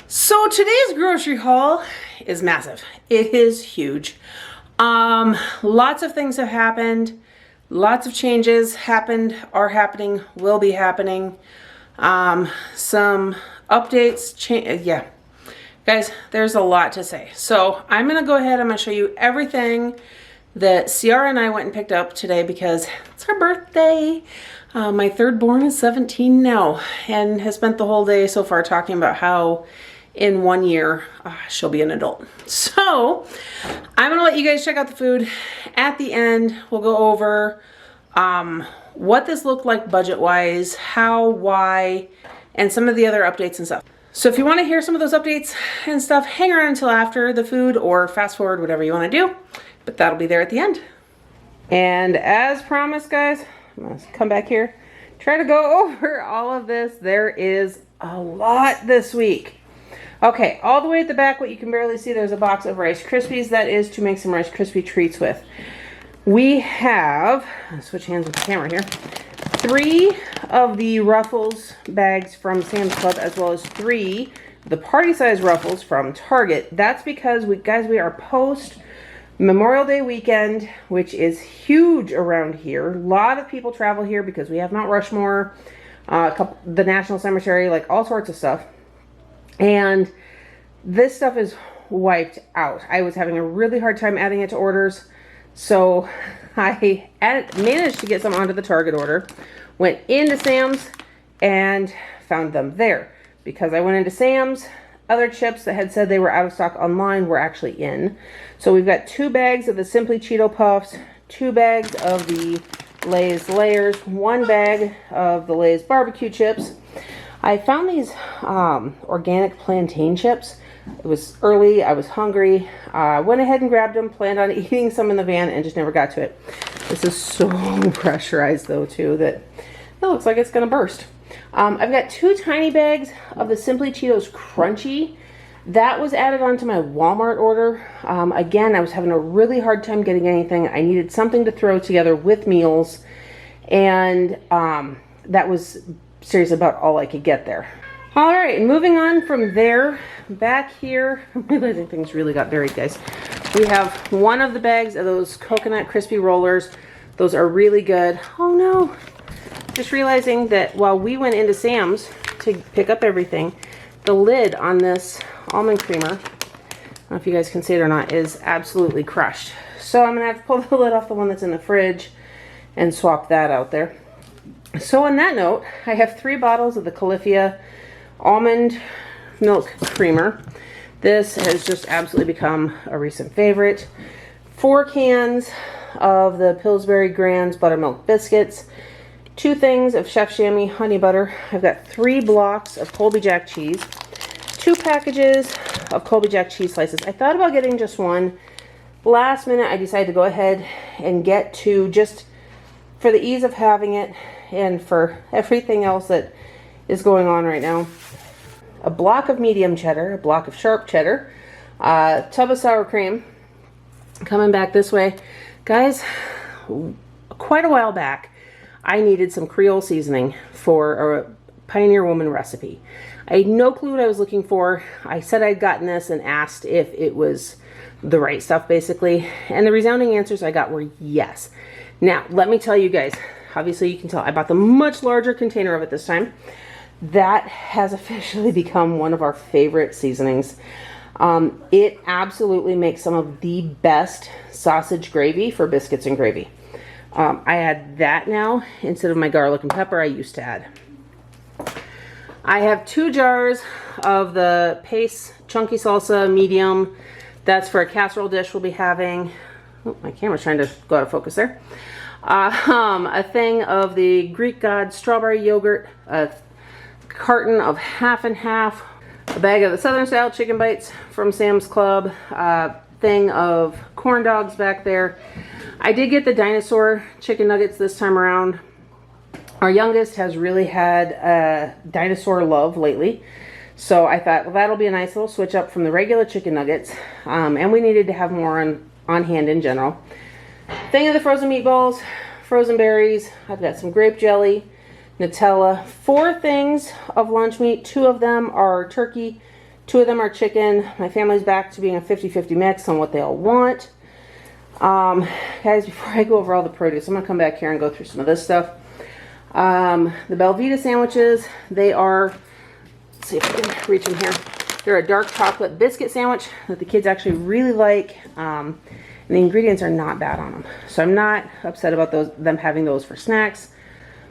So today's grocery haul is massive. It is huge. Lots of things have happened. Lots of changes happened, are happening, will be happening. Some updates, yeah. Guys, there's a lot to say. So I'm gonna go ahead, I'm gonna show you everything that Ciara and I went and picked up today because it's her birthday. My third born is 17 now and has spent the whole day so far talking about how in 1 year she'll be an adult. So I'm gonna let you guys check out the food. At the end, we'll go over what this looked like budget-wise, how, why, and some of the other updates and stuff. So if you want to hear some of those updates and stuff, hang around until after the food or fast forward, whatever you want to do. But that'll be there at the end. And as promised, guys, I'm gonna come back here, try to go over all of this. There is a lot this week. Okay, all the way at the back, what you can barely see, there's a box of Rice Krispies. That is to make some Rice Krispie treats with. We have, I'll switch hands with the camera here, 3 of the Ruffles bags from Sam's Club, as well as 3 the party size Ruffles from Target. That's because we are post Memorial Day weekend, which is huge around here. A lot of people travel here because we have Mount Rushmore, the National Cemetery, like all sorts of stuff. And this stuff is wiped out. I was having a really hard time adding it to orders. So I managed to get some onto the Target order. Went into Sam's and found them there. Because I went into Sam's, other chips that had said they were out of stock online were actually in. So we've got 2 bags of the Simply Cheeto Puffs, 2 bags of the Lay's Layers, 1 bag of the Lay's barbecue chips. I found these organic plantain chips. It was early, I was hungry. Went ahead and grabbed them, planned on eating some in the van and just never got to it. This is so pressurized though too that it looks like it's gonna burst. I've got 2 tiny bags of the Simply Cheetos Crunchy. That was added onto my Walmart order. Again, I was having a really hard time getting anything. I needed something to throw together with meals. And that was seriously about all I could get there. All right, moving on from there, back here, I'm realizing things really got buried, guys. We have 1 of the bags of those coconut crispy rollers. Those are really good. Oh no, just realizing that while we went into Sam's to pick up everything, the lid on this almond creamer, I don't know if you guys can see it or not, is absolutely crushed. So I'm gonna have to pull the lid off the one that's in the fridge and swap that out there. So on that note, I have 3 bottles of the Califia almond milk creamer. This has just absolutely become a recent favorite. 4 cans of the Pillsbury Grand's buttermilk biscuits. 2 things of Chef Chamois honey butter. I've got 3 blocks of Colby Jack cheese. 2 packages of Colby Jack cheese slices. I thought about getting just 1. Last minute, I decided to go ahead and get 2 just for the ease of having it and for everything else that is going on right now. A block of medium cheddar, a block of sharp cheddar, a tub of sour cream. Coming back this way, guys, quite a while back, I needed some Creole seasoning for a Pioneer Woman recipe. I had no clue what I was looking for. I said I'd gotten this and asked if it was the right stuff, basically. And the resounding answers I got were yes. Now, let me tell you guys, obviously you can tell I bought the much larger container of it this time. That has officially become one of our favorite seasonings. It absolutely makes some of the best sausage gravy for biscuits and gravy. I add that now instead of my garlic and pepper I used to add. I have 2 jars of the Pace Chunky Salsa Medium. That's for a casserole dish we'll be having. Oh, my camera's trying to go out of focus there. A thing of the Greek God strawberry yogurt, a carton of half and half, a bag of the Southern Style chicken bites from Sam's Club, a thing of corn dogs back there. I did get the dinosaur chicken nuggets this time around. Our youngest has really had a dinosaur love lately. So I thought, well, that'll be a nice little switch up from the regular chicken nuggets. And we needed to have more on hand in general. Thing of the frozen meatballs, frozen berries. I've got some grape jelly, Nutella, 4 things of lunch meat. 2 of them are turkey, 2 of them are chicken. My family's back to being a 50-50 mix on what they all want. Guys, before I go over all the produce, I'm going to come back here and go through some of this stuff. The Belvita sandwiches, they are, let's see if I can reach them here. They're a dark chocolate biscuit sandwich that the kids actually really like. And the ingredients are not bad on them. So I'm not upset about them having those for snacks.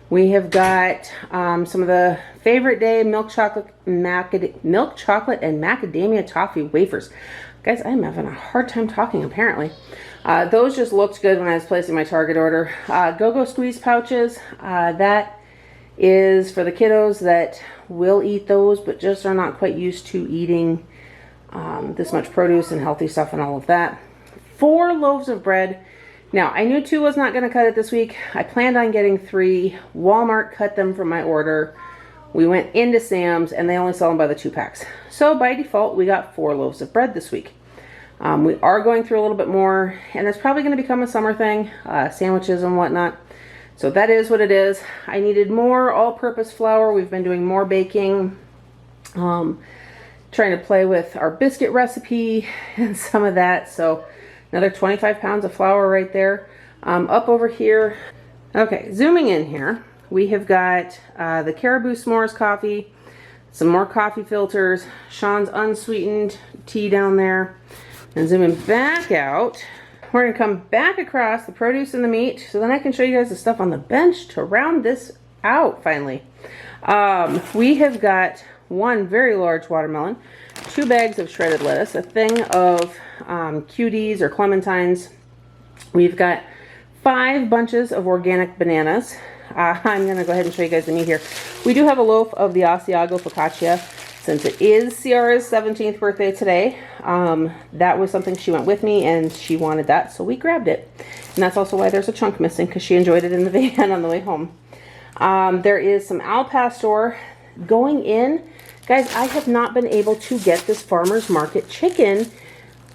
We have got some of the favorite day milk chocolate and macadamia toffee wafers. Guys, I'm having a hard time talking apparently. Those just looked good when I was placing my Target order. Go-Go squeeze pouches. That is for the kiddos that will eat those, but just are not quite used to eating this much produce and healthy stuff and all of that. 4 loaves of bread. Now, I knew 2 was not going to cut it this week. I planned on getting 3. Walmart cut them from my order. We went into Sam's and they only sell them by the 2 packs. So by default, we got 4 loaves of bread this week. We are going through a little bit more, and it's probably going to become a summer thing, sandwiches and whatnot. So that is what it is. I needed more all-purpose flour. We've been doing more baking, trying to play with our biscuit recipe and some of that. So another 25 pounds of flour right there. Up over here. Okay, zooming in here, we have got the Caribou S'mores coffee, some more coffee filters, Shawn's unsweetened tea down there. And zooming back out, we're going to come back across the produce and the meat, so then I can show you guys the stuff on the bench to round this out finally. We have got 1 very large watermelon, 2 bags of shredded lettuce, a thing of QDs or clementines. We've got 5 bunches of organic bananas. I'm going to go ahead and show you guys the meat here. We do have a loaf of the Asiago focaccia. Since it is Ciara's 17th birthday today, that was something she went with me and she wanted that, so we grabbed it. And that's also why there's a chunk missing, because she enjoyed it in the van on the way home. There is some Al Pastor going in. Guys, I have not been able to get this farmer's market chicken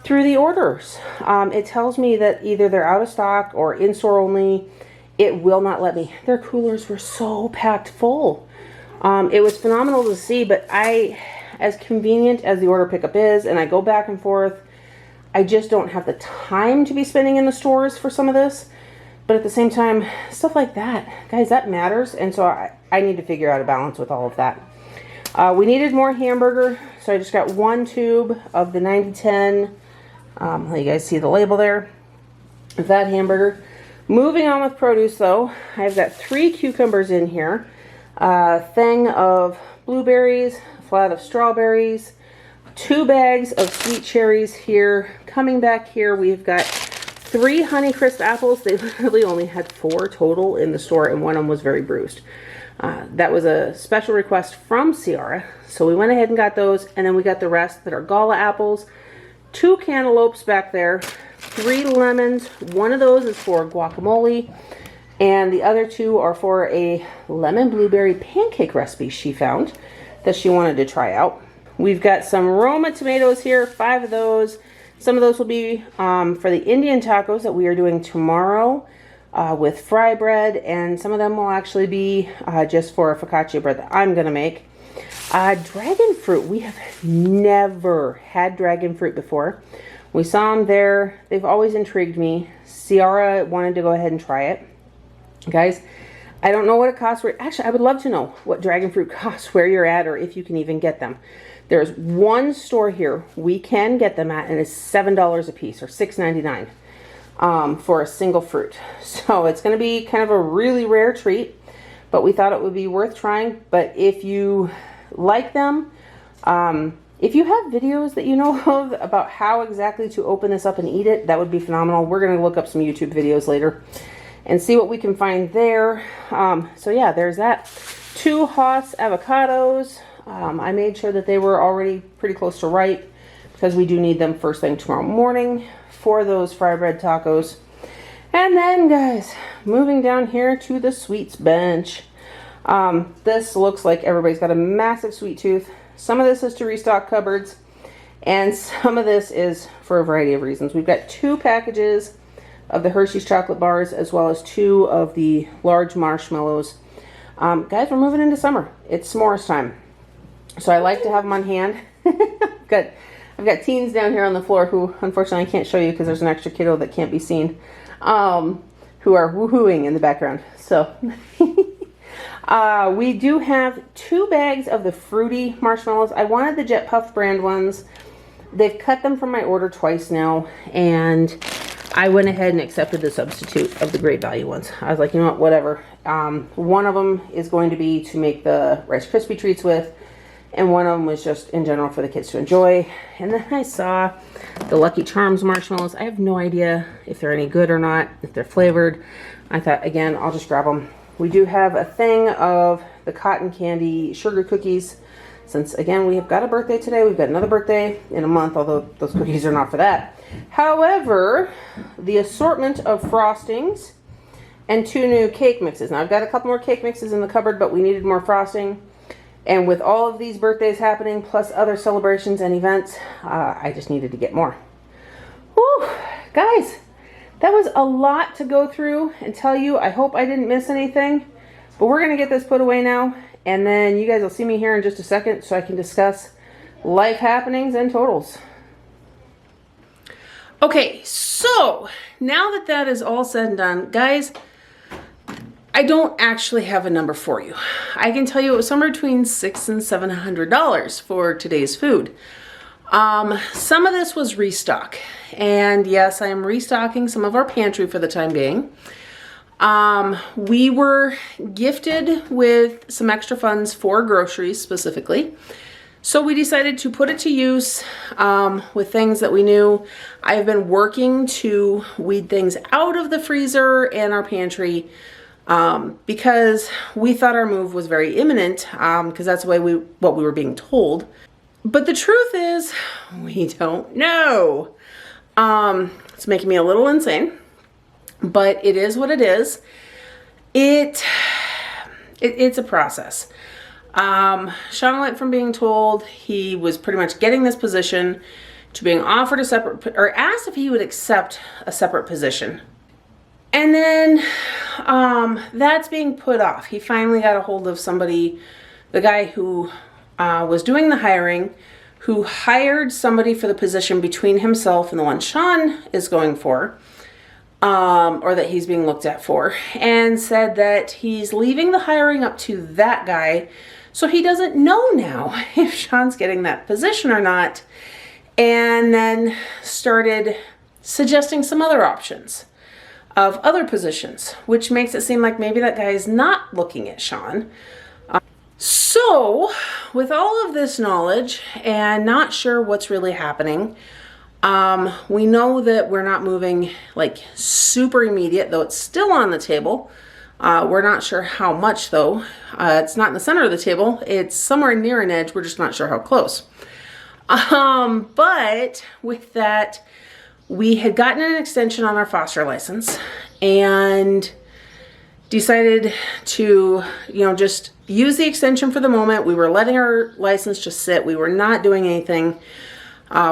through the orders. It tells me that either they're out of stock or in-store only. It will not let me. Their coolers were so packed full. It was phenomenal to see, but as convenient as the order pickup is, and I go back and forth, I just don't have the time to be spending in the stores for some of this. But at the same time, stuff like that, guys, that matters. And so I need to figure out a balance with all of that. We needed more hamburger, so I just got 1 tube of the 9010. Let you guys see the label there of that hamburger. Moving on with produce, though, I've got 3 cucumbers in here. A thing of blueberries, a flat of strawberries, 2 bags of sweet cherries here. Coming back here, we've got 3 Honeycrisp apples. They literally only had 4 total in the store, and one of them was very bruised. That was a special request from Ciara, so we went ahead and got those, and then we got the rest that are Gala apples, 2 cantaloupes back there, 3 lemons. One of those is for guacamole, and the other 2 are for a lemon blueberry pancake recipe she found that she wanted to try out. We've got some Roma tomatoes here, 5 of those. Some of those will be for the Indian tacos that we are doing tomorrow with fry bread, and some of them will actually be just for a focaccia bread that I'm going to make. Dragon fruit. We have never had dragon fruit before. We saw them there. They've always intrigued me. Ciara wanted to go ahead and try it. Guys, I don't know what it costs. Actually, I would love to know what dragon fruit costs where you're at, or if you can even get them. There's one store here we can get them at, and it's $7 a piece, or $6.99 for a single fruit. So it's going to be kind of a really rare treat, but we thought it would be worth trying. But if you like them, if you have videos that you know of about how exactly to open this up and eat it, that would be phenomenal. We're going to look up some YouTube videos later and see what we can find there. So yeah, there's that. 2 Haas avocados. I made sure that they were already pretty close to ripe because we do need them first thing tomorrow morning for those fry bread tacos. And then, guys, moving down here to the sweets bench. This looks like everybody's got a massive sweet tooth. Some of this is to restock cupboards, and some of this is for a variety of reasons. We've got 2 packages of the Hershey's chocolate bars, as well as 2 of the large marshmallows. Guys, we're moving into summer. It's s'mores time. So I like to have them on hand. I've got teens down here on the floor who, unfortunately, I can't show you because there's an extra kiddo that can't be seen, who are woohooing in the background. So we do have 2 bags of the fruity marshmallows. I wanted the Jet Puff brand ones. They've cut them from my order twice now, and I went ahead and accepted the substitute of the Great Value ones. I was like, you know what, whatever. One of them is going to be to make the Rice Krispie treats with, and one of them was just in general for the kids to enjoy. And then I saw the Lucky Charms marshmallows. I have no idea if they're any good or not, if they're flavored. I thought, again, I'll just grab them. We do have a thing of the cotton candy sugar cookies. Since, again, we have got a birthday today. We've got another birthday in a month, although those cookies are not for that. However, the assortment of frostings and 2 new cake mixes. Now, I've got a couple more cake mixes in the cupboard, but we needed more frosting. And with all of these birthdays happening, plus other celebrations and events, I just needed to get more. Whew, guys, that was a lot to go through and tell you. I hope I didn't miss anything. But we're going to get this put away now. And then you guys will see me here in just a second so I can discuss life happenings and totals. Okay, so now that that is all said and done, guys, I don't actually have a number for you. I can tell you it was somewhere between $600 and $700 for today's food. Some of this was restock. And yes, I am restocking some of our pantry for the time being. We were gifted with some extra funds for groceries specifically. So we decided to put it to use with things that we knew. I've been working to weed things out of the freezer and our pantry because we thought our move was very imminent because that's the way what we were being told. But the truth is, we don't know. It's making me a little insane. But it is what it is. It's a process. Shawn went from being told he was pretty much getting this position to being offered a separate, or asked if he would accept a separate position. And then that's being put off. He finally got a hold of somebody, the guy who was doing the hiring, who hired somebody for the position between himself and the one Shawn is going for. Or that he's being looked at for, and said that he's leaving the hiring up to that guy, so he doesn't know now if Shawn's getting that position or not, and then started suggesting some other options of other positions, which makes it seem like maybe that guy is not looking at Shawn. So, with all of this knowledge and not sure what's really happening, we know that we're not moving like super immediate, though it's still on the table. We're not sure how much though. It's not in the center of the table. It's somewhere near an edge. We're just not sure how close. But with that, we had gotten an extension on our foster license and decided to, just use the extension for the moment. We were letting our license just sit. We were not doing anything.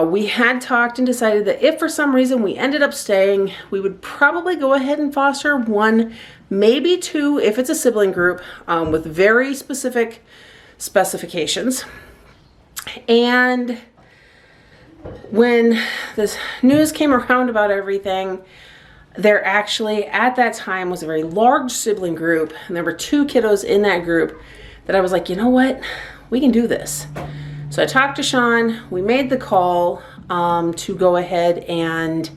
We had talked and decided that if for some reason we ended up staying, we would probably go ahead and foster 1, maybe 2, if it's a sibling group, with very specific specifications. And when this news came around about everything, there actually, at that time, was a very large sibling group, and there were 2 kiddos in that group that I was like, you know what, we can do this. So I talked to Shawn, we made the call to go ahead and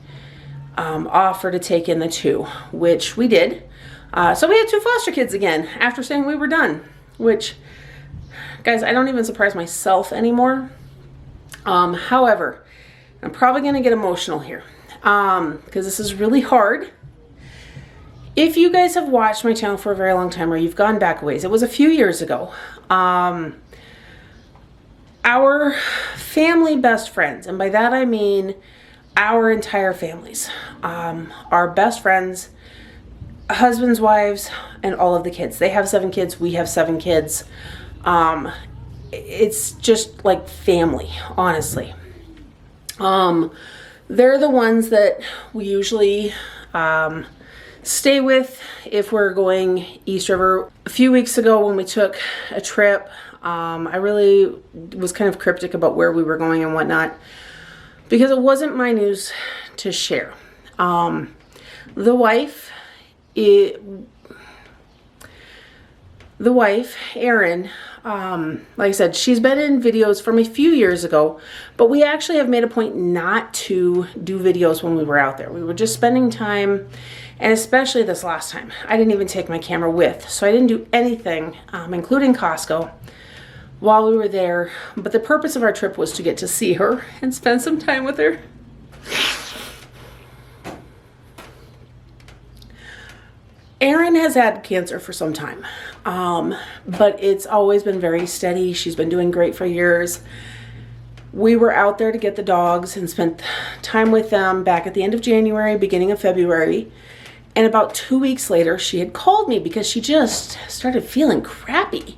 offer to take in the 2, which we did. So we had 2 foster kids again after saying we were done, which, guys, I don't even surprise myself anymore. However, I'm probably going to get emotional here because this is really hard. If you guys have watched my channel for a very long time or you've gone back a ways, it was a few years ago. Our family best friends, and by that I mean our entire families, our best friends, husbands, wives, and all of the kids. They have 7 kids, we have 7 kids. It's just like family, honestly. They're the ones that we usually stay with if we're going East River. A few weeks ago when we took a trip, I really was kind of cryptic about where we were going and whatnot because it wasn't my news to share. The wife, Erin, like I said, she's been in videos from a few years ago, but we actually have made a point not to do videos when we were out there. We were just spending time, and especially this last time, I didn't even take my camera with, so I didn't do anything, including Costco, while we were there. But the purpose of our trip was to get to see her and spend some time with her. Erin has had cancer for some time, but it's always been very steady. She's been doing great for years. We were out there to get the dogs and spent time with them back at the end of January, beginning of February. And about 2 weeks later, she had called me because she just started feeling crappy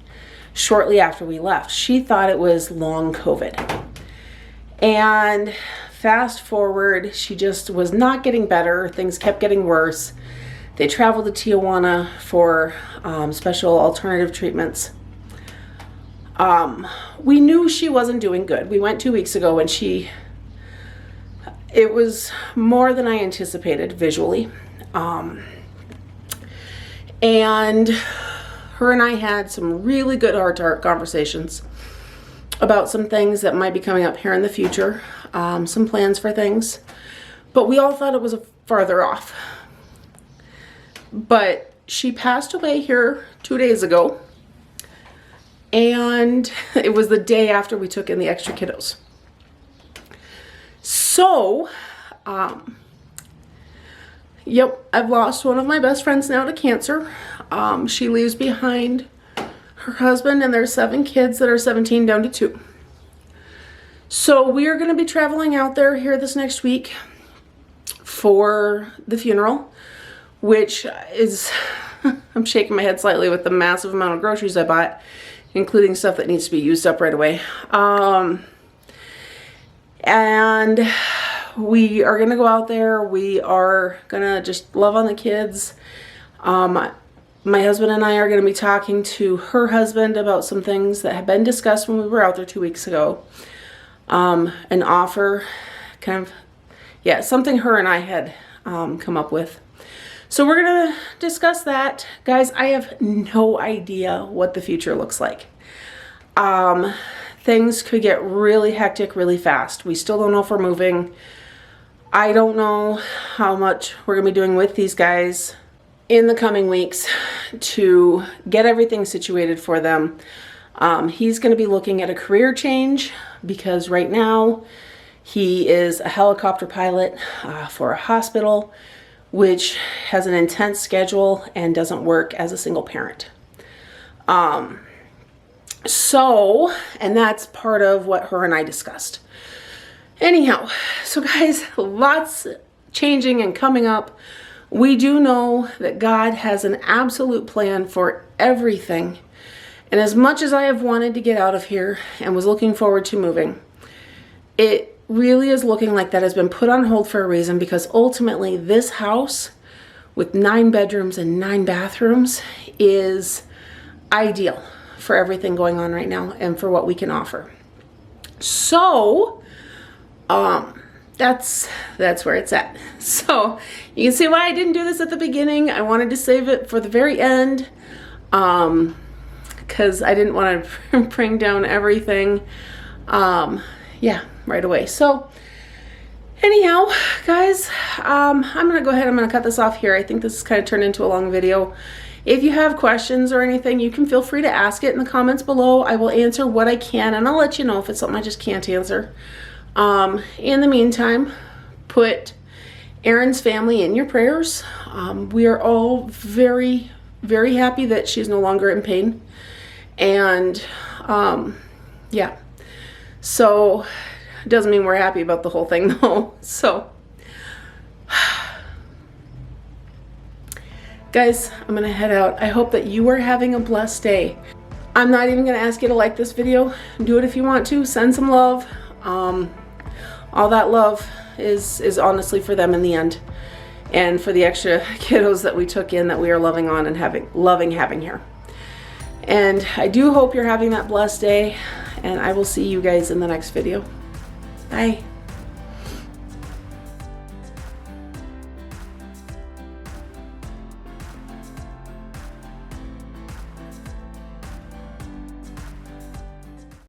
shortly after we left. She thought it was long COVID. And fast forward, she just was not getting better. Things kept getting worse. They traveled to Tijuana for special alternative treatments. We knew she wasn't doing good. We went 2 weeks ago and it was more than I anticipated visually. And her and I had some really good heart-to-heart conversations about some things that might be coming up here in the future, some plans for things, but we all thought it was farther off. But she passed away here 2 days ago, and it was the day after we took in the extra kiddos. So, yep, I've lost one of my best friends now to cancer. She leaves behind her husband and their 7 kids that are 17 down to 2. So we are going to be traveling out there here this next week for the funeral, which is, I'm shaking my head slightly with the massive amount of groceries I bought, including stuff that needs to be used up right away. And we are going to go out there. We are going to just love on the kids. My husband and I are going to be talking to her husband about some things that have been discussed when we were out there 2 weeks ago. An offer, kind of, yeah, something her and I had come up with. So we're going to discuss that. Guys, I have no idea what the future looks like. Things could get really hectic really fast. We still don't know if we're moving. I don't know how much we're going to be doing with these guys in the coming weeks to get everything situated for them. He's going to be looking at a career change because right now he is a helicopter pilot for a hospital, which has an intense schedule and doesn't work as a single parent. And that's part of what her and I discussed. Anyhow, so guys, lots changing and coming up. We do know that God has an absolute plan for everything. And as much as I have wanted to get out of here and was looking forward to moving, it really is looking like that has been put on hold for a reason, because ultimately this house with 9 bedrooms and 9 bathrooms is ideal for everything going on right now and for what we can offer. So, that's where it's at. So you can see why I didn't do this at the beginning. I wanted to save it for the very end, because I didn't want to bring down everything, yeah, right away. So anyhow, guys, I'm gonna go ahead. I'm gonna cut this off here. I think this has kind of turned into a long video. If you have questions or anything, you can feel free to ask it in the comments below. I will answer what I can, and I'll let you know if it's something I just can't answer. In the meantime, put Erin's family in your prayers. We are all very, very happy that she's no longer in pain. And, yeah. So, it doesn't mean we're happy about the whole thing, though. So, guys, I'm going to head out. I hope that you are having a blessed day. I'm not even going to ask you to like this video. Do it if you want to. Send some love. All that love is honestly for them in the end, and for the extra kiddos that we took in that we are loving on and loving having here. And I do hope you're having that blessed day, and I will see you guys in the next video. Bye.